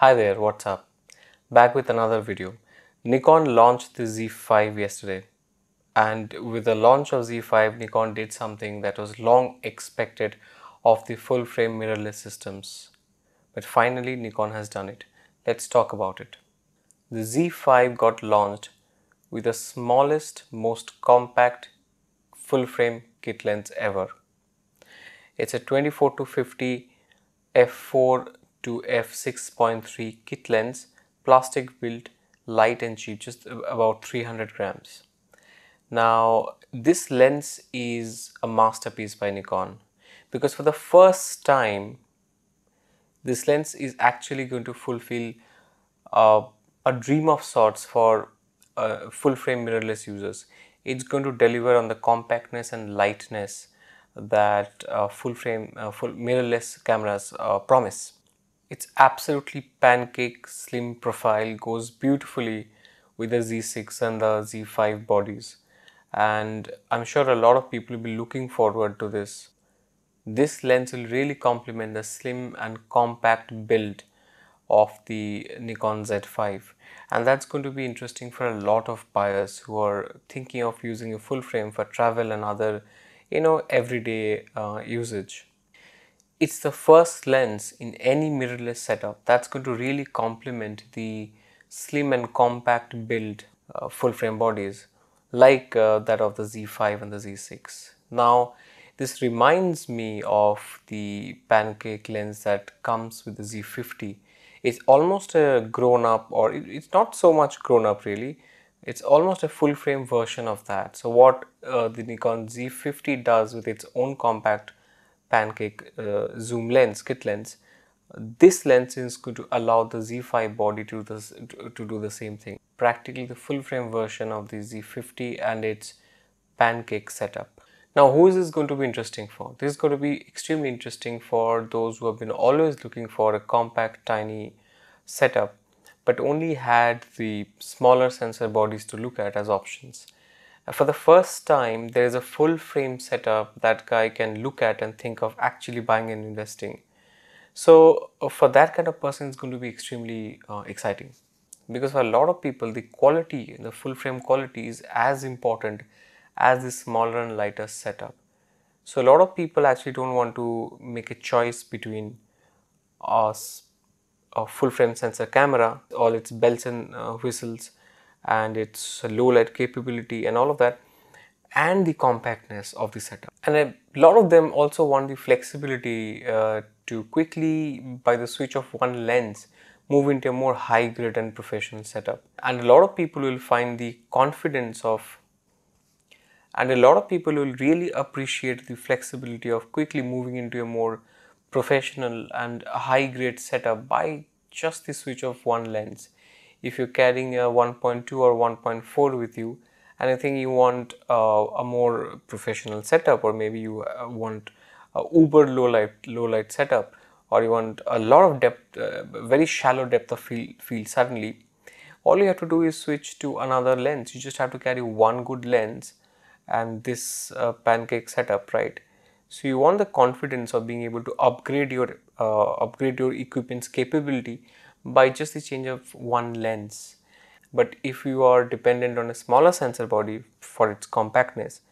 Hi there, what's up? Back with another video. Nikon launched the Z5 yesterday, and with the launch of Z5, Nikon did something that was long expected of the full frame mirrorless systems. But finally, Nikon has done it. Let's talk about it. The Z5 got launched with the smallest, most compact full frame kit lens ever. It's a 24 to 50 f4 to f6.3 kit lens, plastic built, light and cheap, just about 300 grams. Now, this lens is a masterpiece by Nikon because for the first time, this lens is actually going to fulfill uh, a dream of sorts for full frame mirrorless users. It's going to deliver on the compactness and lightness that full mirrorless cameras promise. It's absolutely pancake slim profile, goes beautifully with the Z6 and the Z5 bodies, and I'm sure a lot of people will be looking forward to this. This lens will really complement the slim and compact build of the Nikon Z5, and that's going to be interesting for a lot of buyers who are thinking of using a full frame for travel and other everyday usage. It's the first lens in any mirrorless setup that's going to really complement the slim and compact build full frame bodies like that of the Z5 and the Z6. Now, this reminds me of the pancake lens that comes with the Z50. It's almost a grown up, or it's not so much grown up really. It's almost a full frame version of that. So what the Nikon Z50 does with its own compact pancake zoom lens, kit lens, this lens is going to allow the Z5 body to do the same thing. Practically the full frame version of the Z50 and its pancake setup. Now, who is this going to be interesting for? This is going to be extremely interesting for those who have been always looking for a compact, tiny setup, but only had the smaller sensor bodies to look at as options. For the first time, there is a full frame setup that guy can look at and think of actually buying and investing. So for that kind of person, it's going to be extremely exciting, because for a lot of people, the quality, the full frame quality is as important as the smaller and lighter setup. So a lot of people actually don't want to make a choice between a full frame sensor camera, all its bells and whistles, and its low light capability and all of that, and the compactness of the setup. And a lot of them also want the flexibility to quickly, by the switch of one lens, move into a more high grade and professional setup. And a lot of people will find the confidence of, and a lot of people will really appreciate the flexibility of quickly moving into a more professional and high grade setup by just the switch of one lens. If you're carrying a 1.2 or 1.4 with you, and I think you want a more professional setup, or maybe you want a uber low light setup, or you want a lot of depth, very shallow depth of field suddenly, all you have to do is switch to another lens. You just have to carry one good lens and this pancake setup, right? So you want the confidence of being able to upgrade your equipment's capability by just the change of one lens. But if you are dependent on a smaller sensor body for its compactness,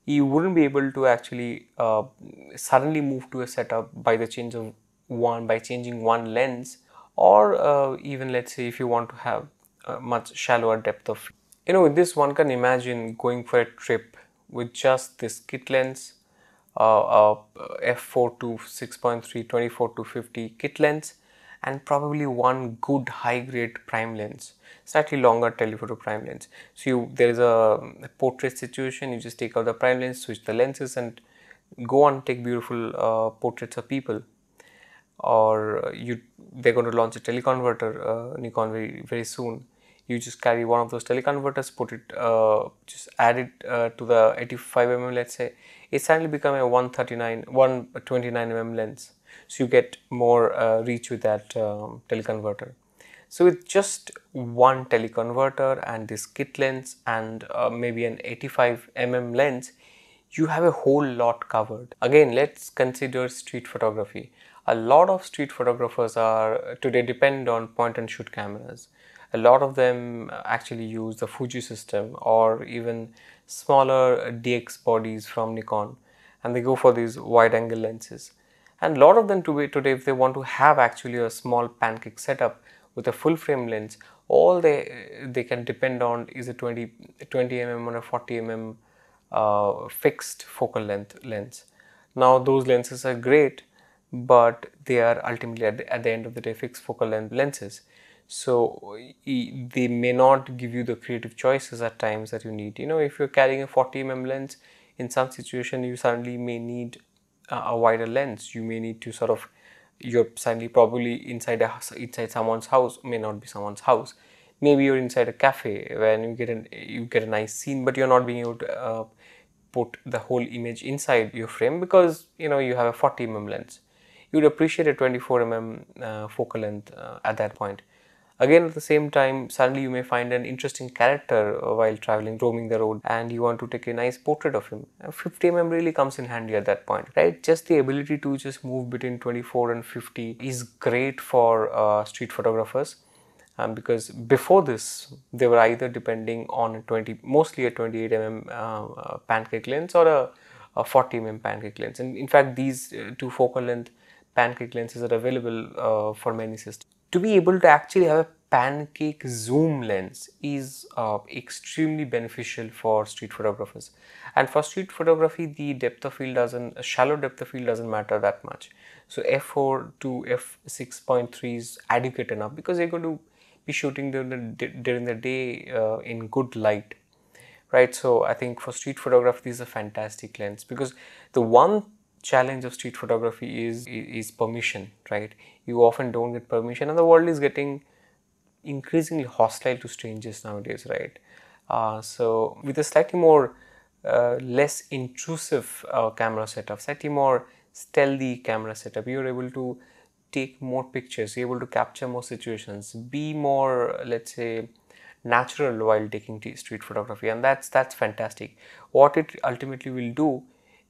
you wouldn't be able to actually suddenly move to a setup by changing one lens, or even let's say if you want to have a much shallower depth of field. With this one can imagine going for a trip with just this kit lens, f4 to 6.3 24 to 50 kit lens, and probably one good high grade prime lens, slightly longer telephoto prime lens. So there is a portrait situation, you just take out the prime lens, switch the lenses, and go on take beautiful portraits of people. Or they're going to launch a teleconverter, Nikon, very soon. You just carry one of those teleconverters, put it, just add it to the 85mm, let's say. It suddenly become a 129mm lens. So you get more reach with that teleconverter. So with just one teleconverter and this kit lens and maybe an 85mm lens, you have a whole lot covered. Again, let's consider street photography. A lot of street photographers are today depend on point and shoot cameras. A lot of them actually use the Fuji system or even smaller DX bodies from Nikon, and they go for these wide angle lenses. And a lot of them today, if they want to have actually a small pancake setup with a full frame lens, all they can depend on is a 20 mm or a 40 mm fixed focal length lens. Now those lenses are great, but they are ultimately at the end of the day fixed focal length lenses. So they may not give you the creative choices at times that you need. You know, if you're carrying a 40 mm lens, in some situation you suddenly may need a wider lens. You may need to sort of, you're suddenly probably inside someone's house, may not be someone's house. Maybe you're inside a cafe when you get a nice scene, but you're not being able to put the whole image inside your frame because you have a 40 mm lens. You would appreciate a 24 mm focal length at that point. Again, at the same time, suddenly you may find an interesting character while traveling, roaming the road, and you want to take a nice portrait of him. 50 mm really comes in handy at that point, right? Just the ability to just move between 24 and 50 is great for street photographers. Because before this, they were either depending on mostly a 28 mm pancake lens or a 40 mm pancake lens. And in fact, these two focal length pancake lenses are available for many systems. To be able to actually have a pancake zoom lens is extremely beneficial for street photographers. And for street photography, the depth of field a shallow depth of field doesn't matter that much. So f4 to f6.3 is adequate enough because you're going to be shooting during the day in good light, right? So I think for street photography, this is a fantastic lens because the one challenge of street photography is permission, right? You often don't get permission, and the world is getting increasingly hostile to strangers nowadays, right? So with a slightly more less intrusive camera setup, slightly more stealthy camera setup, you're able to take more pictures, you're able to capture more situations, be more, let's say, natural while taking street photography, and that's fantastic. What it ultimately will do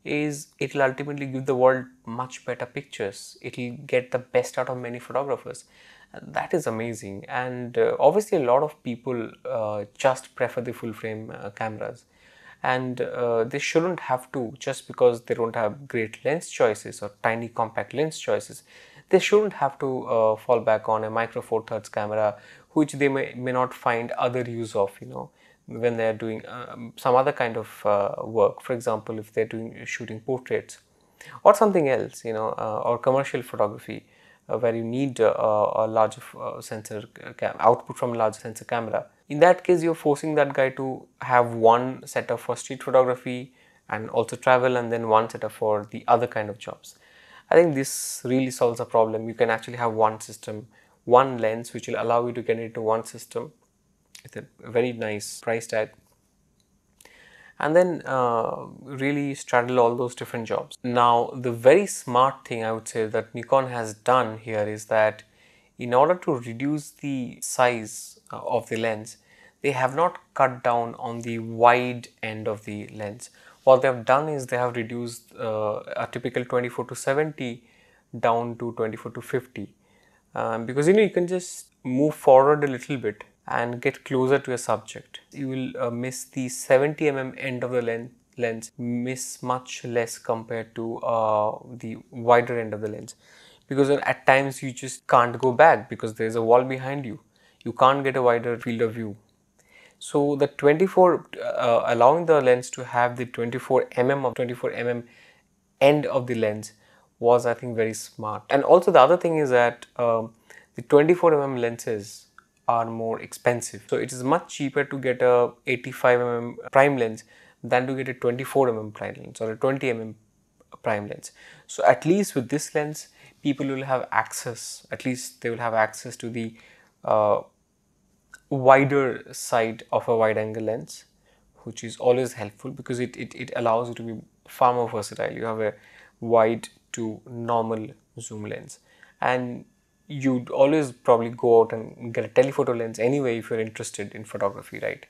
is it will ultimately give the world much better pictures. It will get the best out of many photographers. And that is amazing. And obviously a lot of people just prefer the full frame cameras, and they shouldn't have to, just because they don't have great lens choices or tiny compact lens choices. They shouldn't have to fall back on a micro four thirds camera, which they may not find other use of, when they're doing some other kind of work. For example, if they're shooting portraits or something else, or commercial photography, where you need a large sensor output from a large sensor camera. In that case, you're forcing that guy to have one setup for street photography and also travel, and then one setup for the other kind of jobs. I think this really solves a problem. You can actually have one system, one lens, which will allow you to get into one system with a very nice price tag, and then really straddle all those different jobs. Now, the very smart thing I would say that Nikon has done here is that in order to reduce the size of the lens, they have not cut down on the wide end of the lens. What they have done is they have reduced a typical 24 to 70 down to 24 to 50, because you can just move forward a little bit and get closer to a subject. You will miss the 70 mm end of the lens, miss much less compared to the wider end of the lens, because at times you just can't go back because there's a wall behind you. You can't get a wider field of view. So the 24, allowing the lens to have the 24 mm end of the lens was, I think, very smart. And also the other thing is that the 24 mm lenses are more expensive. So it is much cheaper to get a 85 mm prime lens than to get a 24 mm prime lens or a 20 mm prime lens. So at least with this lens, people will have access, at least they will have access to the wider side of a wide angle lens, which is always helpful because it allows you to be far more versatile. You have a wide to normal zoom lens, and you'd always probably go out and get a telephoto lens anyway if you're interested in photography, right?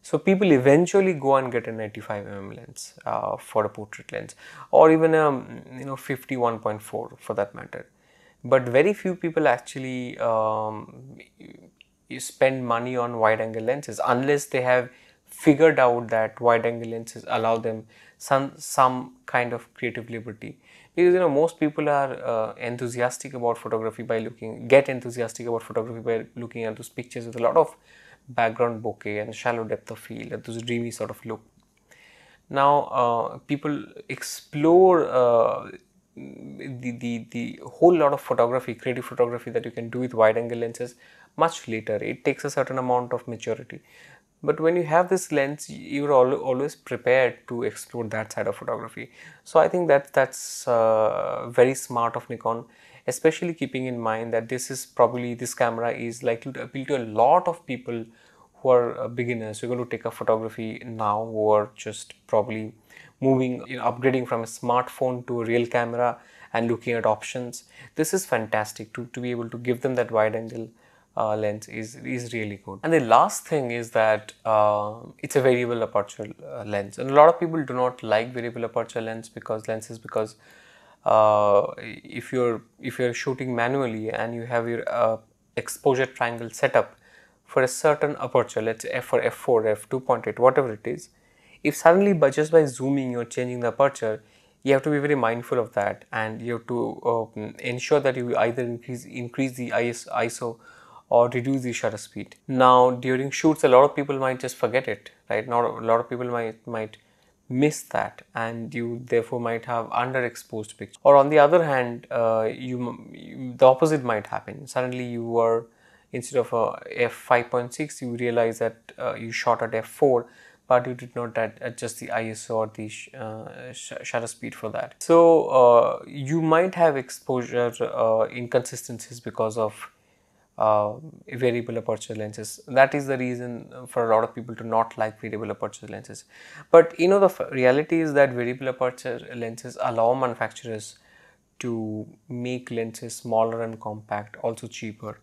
So people eventually go and get an 85 mm lens for a portrait lens, or even a 51.4 for that matter. but very few people actually you spend money on wide angle lenses unless they have figured out that wide angle lenses allow them some kind of creative liberty. Because most people are enthusiastic about photography by get enthusiastic about photography by looking at those pictures with a lot of background bokeh and shallow depth of field and those dreamy sort of look. Now people explore the whole lot of photography, creative photography, that you can do with wide angle lenses much later. It takes a certain amount of maturity, but when you have this lens, you're always prepared to explore that side of photography. So I think that that's very smart of Nikon, especially keeping in mind that this camera is likely to appeal to a lot of people who are beginners, who are going to take up photography now, who are just probably moving, upgrading from a smartphone to a real camera and looking at options. This is fantastic to be able to give them that wide angle lens is really good. And the last thing is that it's a variable aperture lens, and a lot of people do not like variable aperture lenses because if you're shooting manually and you have your exposure triangle set up for a certain aperture, let's say for f4, f2.8, whatever it is, if suddenly just by zooming you're changing the aperture, you have to be very mindful of that, and you have to ensure that you either increase the ISO or reduce the shutter speed. Now during shoots, a lot of people might just forget it, right? Not a lot of people might miss that, and you therefore might have underexposed picture. Or on the other hand, the opposite might happen. Suddenly you are, instead of f5.6, you realize that you shot at f4, but you did not adjust the ISO or the shutter speed for that. So you might have exposure inconsistencies because of uh, variable aperture lenses. That is the reason for a lot of people to not like variable aperture lenses. But the reality is that variable aperture lenses allow manufacturers to make lenses smaller and compact, also cheaper.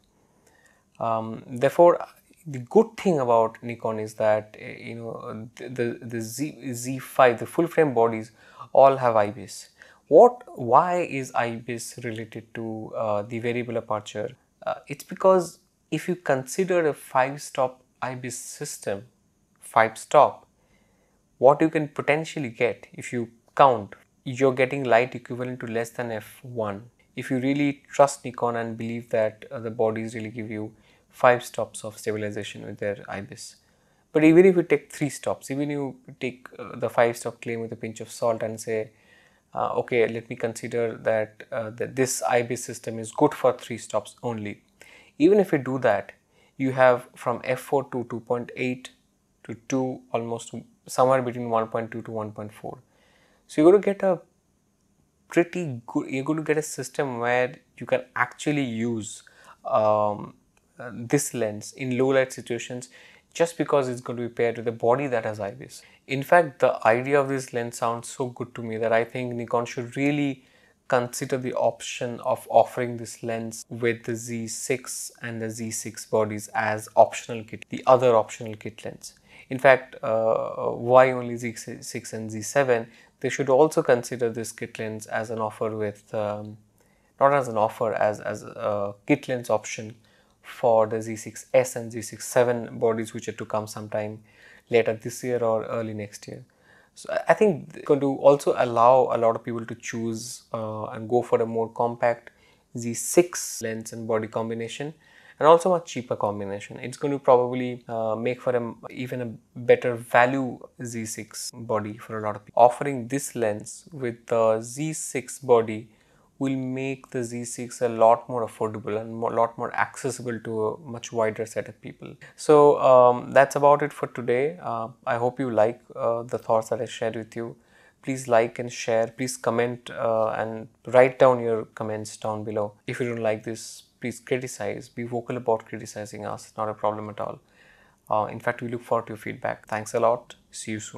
Therefore, the good thing about Nikon is that the Z5, the full frame bodies, all have IBIS. Why is IBIS related to the variable aperture? It's because if you consider a 5-stop IBIS system, 5-stop, what you can potentially get, if you count, you're getting light equivalent to less than f1. If you really trust Nikon and believe that the bodies really give you 5 stops of stabilization with their IBIS. But even if you take 3 stops, even if you take the 5-stop claim with a pinch of salt and say, okay, let me consider that this IBIS system is good for 3 stops only. Even if you do that, you have from f4 to 2.8 to 2, almost somewhere between 1.2 to 1.4. So you're going to get a pretty good, you're going to get a system where you can actually use this lens in low light situations, just because it's going to be paired with a body that has IBIS. In fact, the idea of this lens sounds so good to me that I think Nikon should really consider the option of offering this lens with the Z6 and the Z6 bodies as optional kit, the other optional kit lens. In fact, why only Z6 and Z7? They should also consider this kit lens as an offer with, not as an offer, as a kit lens option for the Z6S and Z6-7 bodies, which are to come sometime later this year or early next year. So I think it's going to also allow a lot of people to choose and go for a more compact Z6 lens and body combination, and also a cheaper combination. It's going to probably make for even a better value Z6 body for a lot of people. Offering this lens with the Z6 body will make the Z6 a lot more affordable and a lot more accessible to a much wider set of people. So that's about it for today. I hope you like the thoughts that I shared with you. Please like and share. Please comment and write down your comments down below. If you don't like this, please criticize. Be vocal about criticizing us. Not a problem at all. In fact, we look forward to your feedback. Thanks a lot. See you soon.